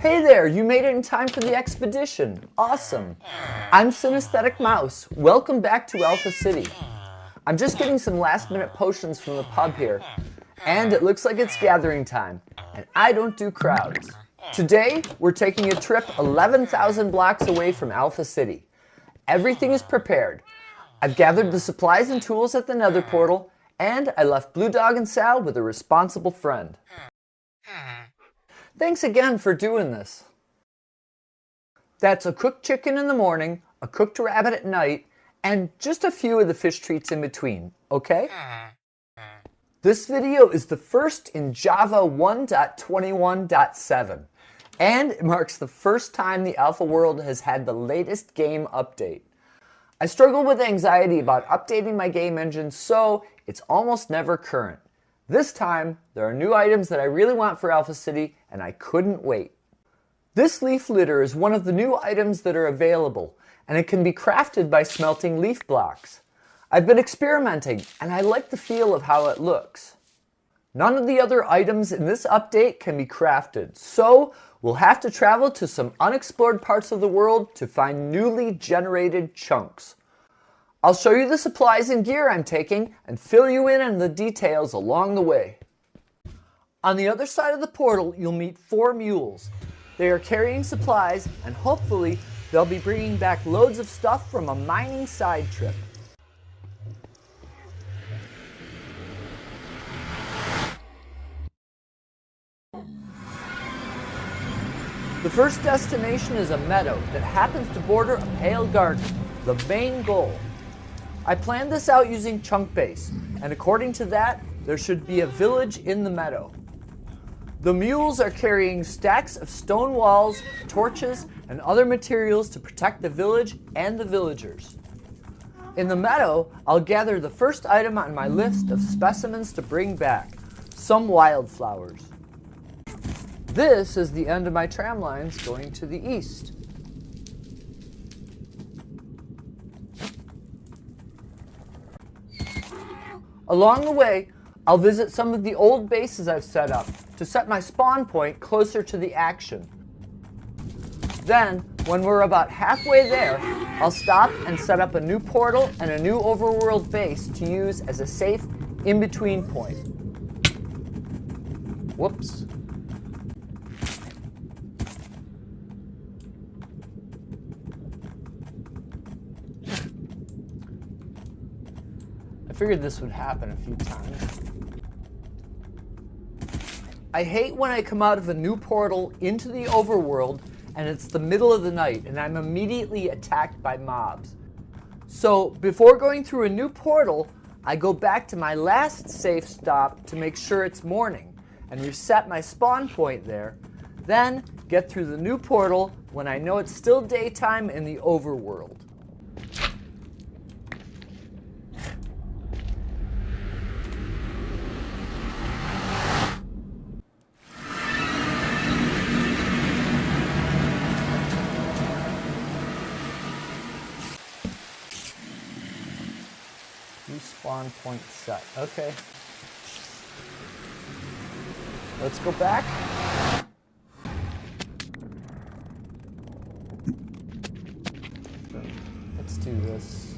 Hey there, you made it in time for the expedition. Awesome. I'm Synesthetic Mouse. Welcome back to Alpha City. I'm just getting some last-minute potions from the pub here, and it looks like it's gathering time, and I don't do crowds. Today, we're taking a trip 11,000 blocks away from Alpha City. Everything is prepared. I've gathered the supplies and tools at the Nether portal, and I left Blue Dog and Sal with a responsible friend. Thanks again for doing this. That's a cooked chicken in the morning, a cooked rabbit at night, and just a few of the fish treats in between, okay? This video is the first in Java 1.21.7, and it marks the first time the Alpha world has had the latest game update. I struggle with anxiety about updating my game engine, so it's almost never current. This time, there are new items that I really want for Alpha City, and I couldn't wait. This leaf litter is one of the new items that are available, and it can be crafted by smelting leaf blocks. I've been experimenting, and I like the feel of how it looks. None of the other items in this update can be crafted, so we'll have to travel to some unexplored parts of the world to find newly generated chunks. I'll show you the supplies and gear I'm taking and fill you in on the details along the way. On the other side of the portal, you'll meet 4 mules. They are carrying supplies, and hopefully they'll be bringing back loads of stuff from a mining side trip. The first destination is a meadow that happens to border a pale garden, the main goal. I planned this out using chunk base, and according to that, there should be a village in the meadow. The mules are carrying stacks of stone walls, torches, and other materials to protect the village and the villagers. In the meadow, I'll gather the first item on my list of specimens to bring back, some wildflowers. This is the end of my tram lines going to the east. Along the way, I'll visit some of the old bases I've set up to set my spawn point closer to the action. Then, when we're about halfway there, I'll stop and set up a new portal and a new overworld base to use as a safe in-between point. Whoops. I figured this would happen a few times. I hate when I come out of a new portal into the overworld and it's the middle of the night and I'm immediately attacked by mobs. So before going through a new portal, I go back to my last safe stop to make sure it's morning and reset my spawn point there, then get through the new portal when I know it's still daytime in the overworld. Spawn point set. Okay. Let's go back. Let's do this.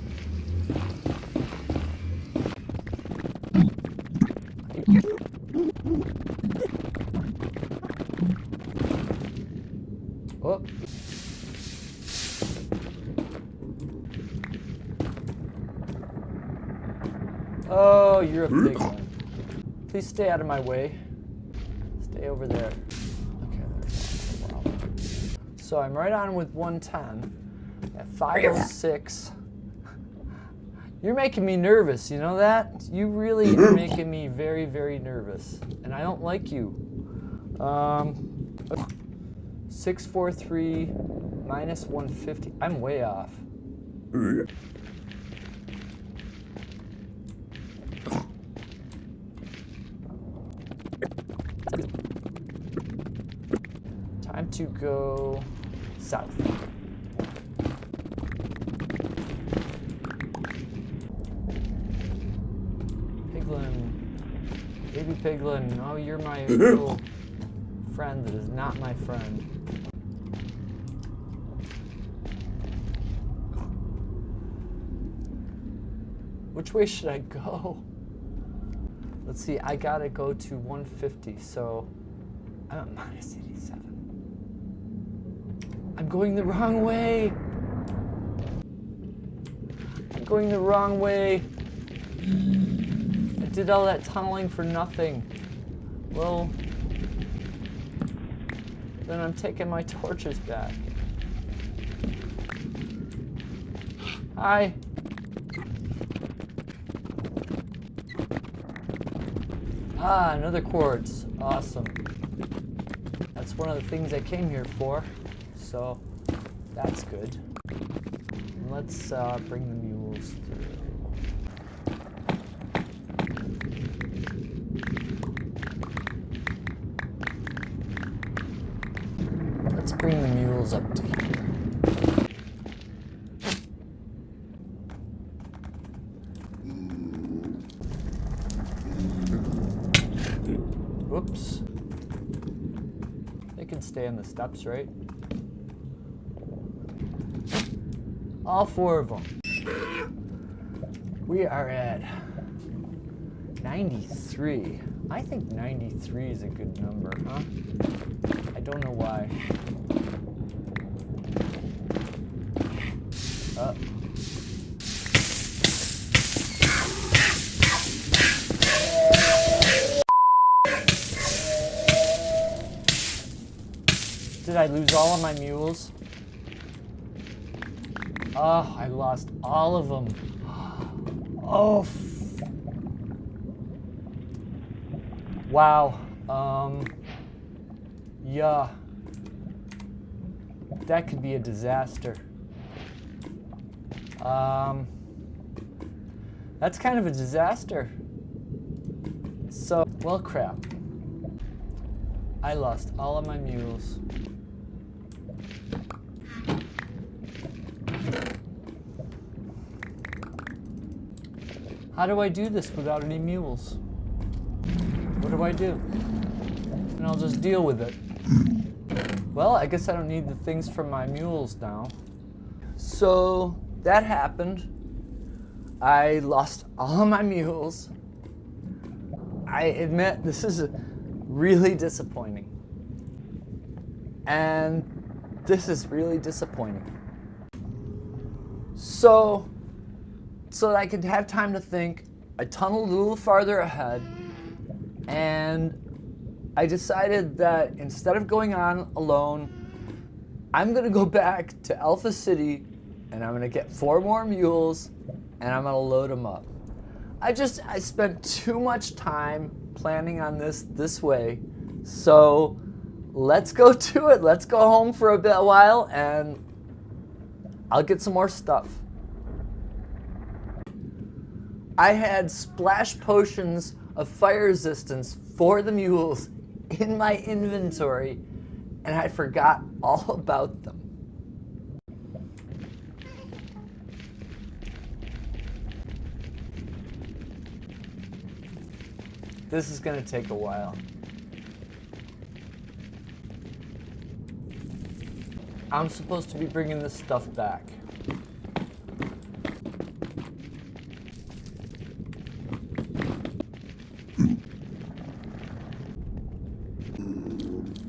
Oh. Oh, you're a big one. Please stay out of my way. Stay over there. Okay, there's one. Wow. So I'm right on with 110. At 506. You're making me nervous, you know that? You really are making me very, very nervous. And I don't like you. 643 minus 150. I'm way off. Time to go south. Piglin. Baby Piglin. Oh, you're my little friend that is not my friend. Which way should I go? Let's see, I gotta go to 150, so I'm at minus 87. I'm going the wrong way. I'm going the wrong way. I did all that tunneling for nothing. Well, then I'm taking my torches back. Hi. Ah, another quartz. Awesome. That's one of the things I came here for, so that's good. And let's bring the mules through. Let's bring the mules up to here. Whoops. They can stay on the steps, right? All four of them. We are at 93. I think 93 is a good number, huh? I don't know why. Did I lose all of my mules? Oh, I lost all of them. Oh. Wow. Yeah. That could be a disaster. That's kind of a disaster. So, well, crap. I lost all of my mules. How do I do this without any mules? What do I do? And I'll just deal with it. Well, I guess I don't need the things from my mules now. So that happened. I lost all of my mules. I admit this is really disappointing. And this is really disappointing. So that I could have time to think, I tunneled a little farther ahead, and I decided that instead of going on alone, I'm gonna go back to Alpha City, and I'm gonna get 4 more mules, and I'm gonna load them up. I spent too much time planning on this way, so let's go to it. Let's go home for a while, and I'll get some more stuff. I had splash potions of fire resistance for the mules in my inventory, and I forgot all about them. This is going to take a while. I'm supposed to be bringing this stuff back.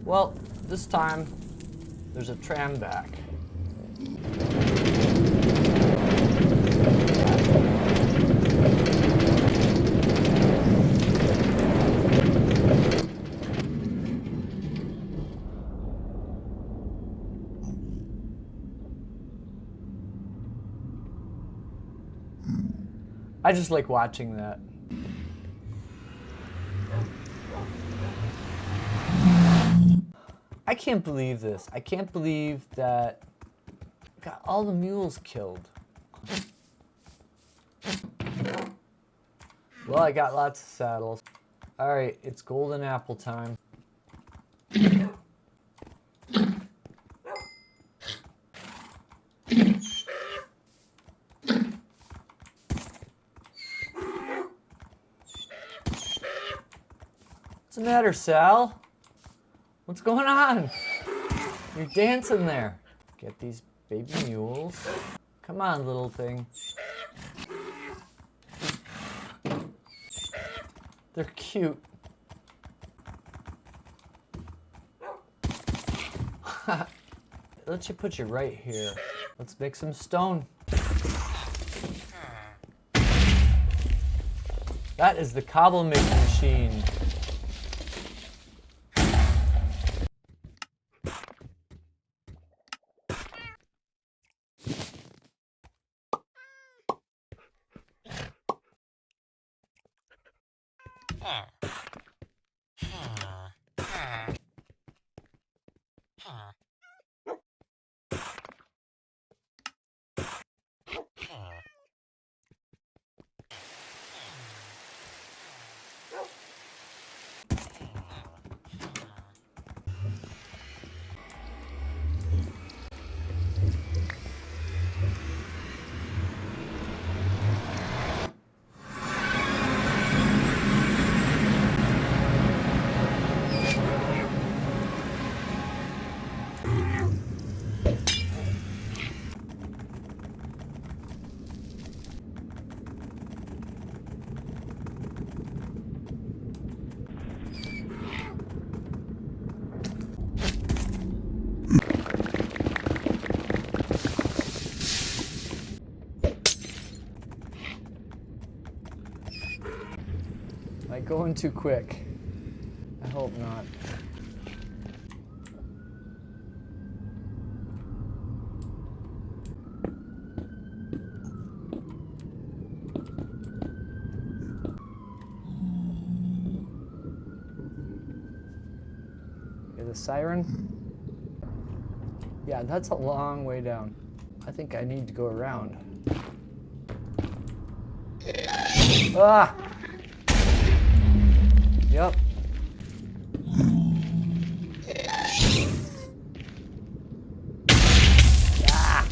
Well, this time, there's a tram back. I just like watching that. I can't believe this. I can't believe that I got all the mules killed. Well, I got lots of saddles. All right, it's golden apple time. What's the matter, Sal? What's going on? You're dancing there. Get these baby mules. Come on, little thing. They're cute. Let's you put you right here. Let's make some stone. That is the cobble making machine. Am I going too quick? I hope not. Hear the siren? Yeah, that's a long way down. I think I need to go around. Ah! Yep. Ah!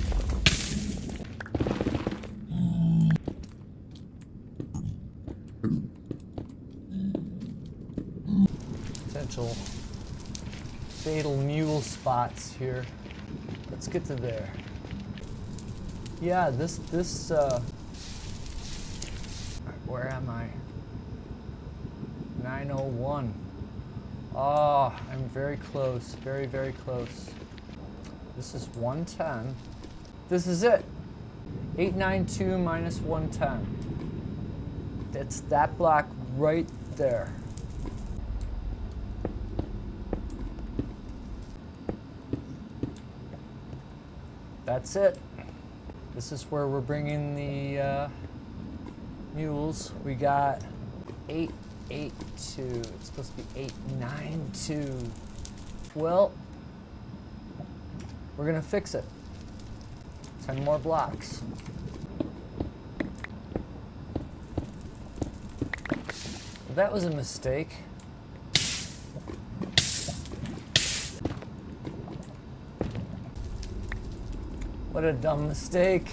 Potential fatal mule spots here. Let's get to there. Yeah, where am I? 901. Oh, I'm very close, very, very close. This is 110. This is it. 892 minus 110. It's that block right there. That's it. This is where we're bringing the mules. We got 882. It's supposed to be 892. Well, we're gonna fix it. 10 more blocks. That was a mistake. What a dumb mistake.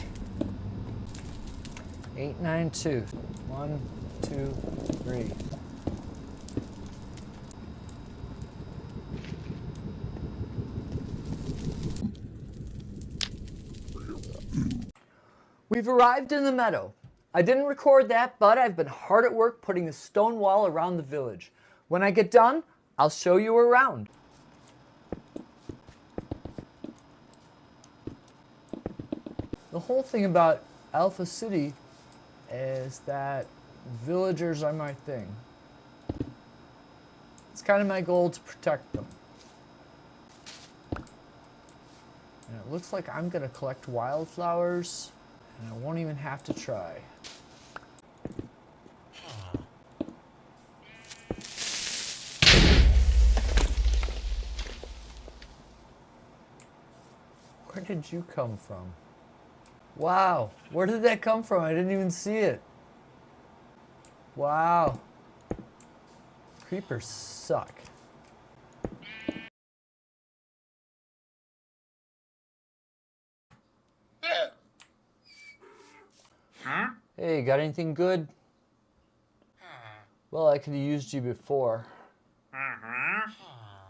892. 1, 2, 3. We've arrived in the meadow. I didn't record that, but I've been hard at work putting a stone wall around the village. When I get done, I'll show you around. The whole thing about Alpha City is that villagers are my thing. It's kind of my goal to protect them. And it looks like I'm gonna collect wildflowers, and I won't even have to try. Where did you come from? Wow, where did that come from? I didn't even see it. Wow. Creepers suck. Hey, got anything good? Well, I could have used you before.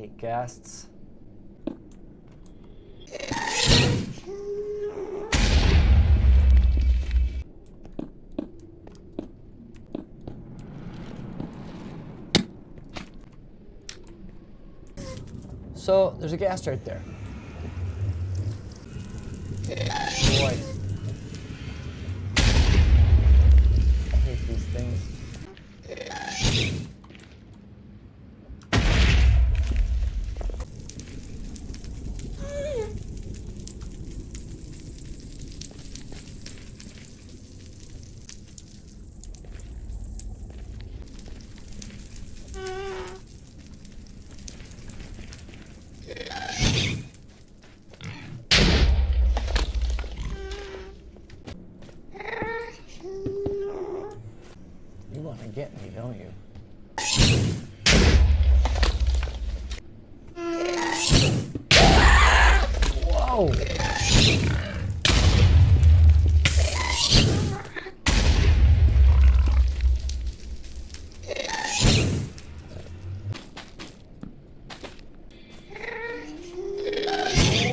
hate ghasts. So there's a ghast right there. Boy. I hate these things. You want to get me, don't you? Whoa!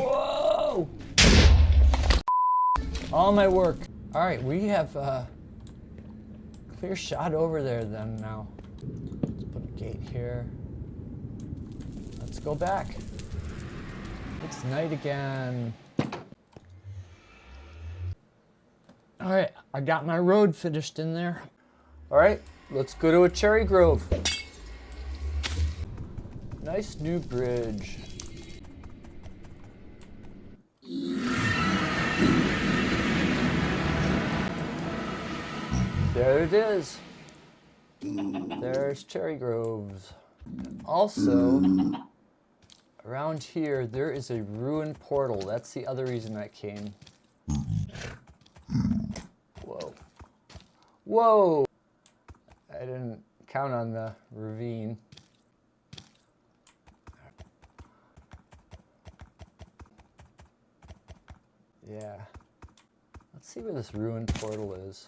Whoa! All my work. All right, we have clear shot over there then now. Let's put a gate here. Let's go back. It's night again. All right, I got my road finished in there. All right, let's go to a cherry grove. Nice new bridge. There it is. There's cherry groves. Also, around here, there is a ruined portal. That's the other reason I came. Whoa. Whoa! I didn't count on the ravine. Yeah. Let's see where this ruined portal is.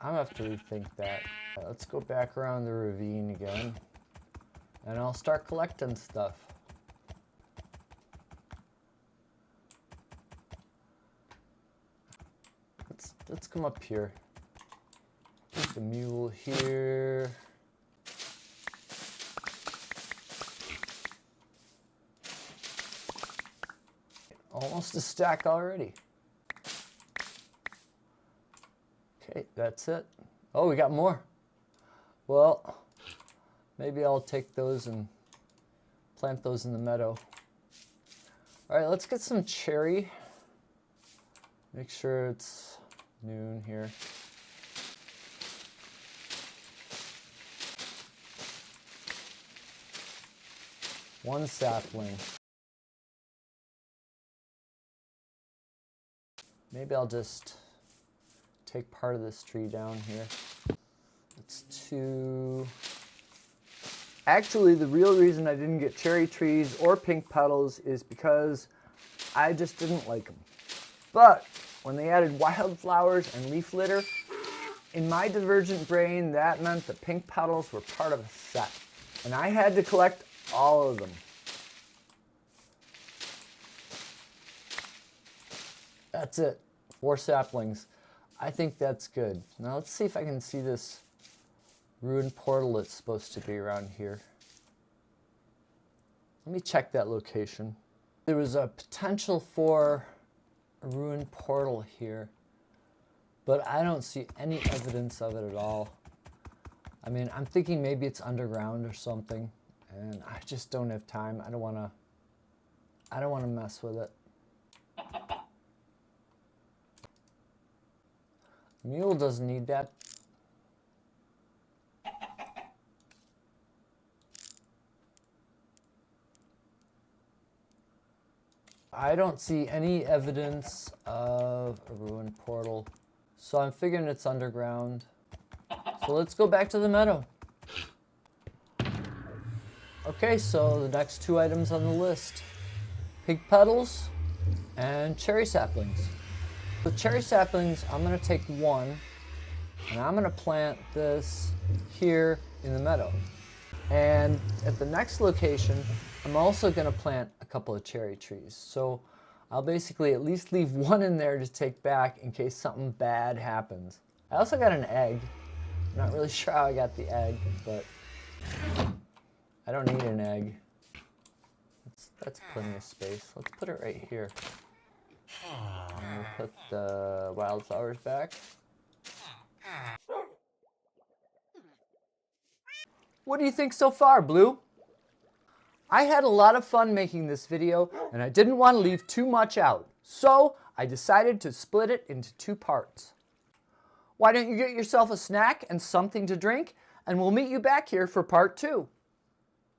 I'm gonna have to rethink that. Let's go back around the ravine again. And I'll start collecting stuff. Let's come up here. Put the mule here. Almost a stack already. Okay, that's it. Oh, we got more. Well, maybe I'll take those and plant those in the meadow. All right, let's get some cherry. Make sure it's noon here. One sapling. Maybe I'll just take part of this tree down here. It's 2. Actually, the real reason I didn't get cherry trees or pink petals is because I just didn't like them. But when they added wildflowers and leaf litter, in my divergent brain, that meant the pink petals were part of a set. And I had to collect all of them. That's it. 4 saplings. I think that's good. Now let's see if I can see this ruined portal that's supposed to be around here. Let me check that location. There was a potential for a ruined portal here, but I don't see any evidence of it at all. I mean, I'm thinking maybe it's underground or something, and I just don't have time. I don't want to mess with it. Mule doesn't need that. I don't see any evidence of a ruined portal, so I'm figuring it's underground. So let's go back to the meadow. Okay, so the next 2 items on the list: pink petals and cherry saplings. The cherry saplings, I'm going to take one, and I'm going to plant this here in the meadow. And at the next location, I'm also going to plant a couple of cherry trees. So I'll basically at least leave one in there to take back in case something bad happens. I also got an egg. I'm not really sure how I got the egg, but I don't need an egg. That's plenty of space. Let's put it right here. And we'll put the wildflowers back. What do you think so far, Blue? I had a lot of fun making this video, and I didn't want to leave too much out, so I decided to split it into 2 parts. Why don't you get yourself a snack and something to drink, and we'll meet you back here for part 2.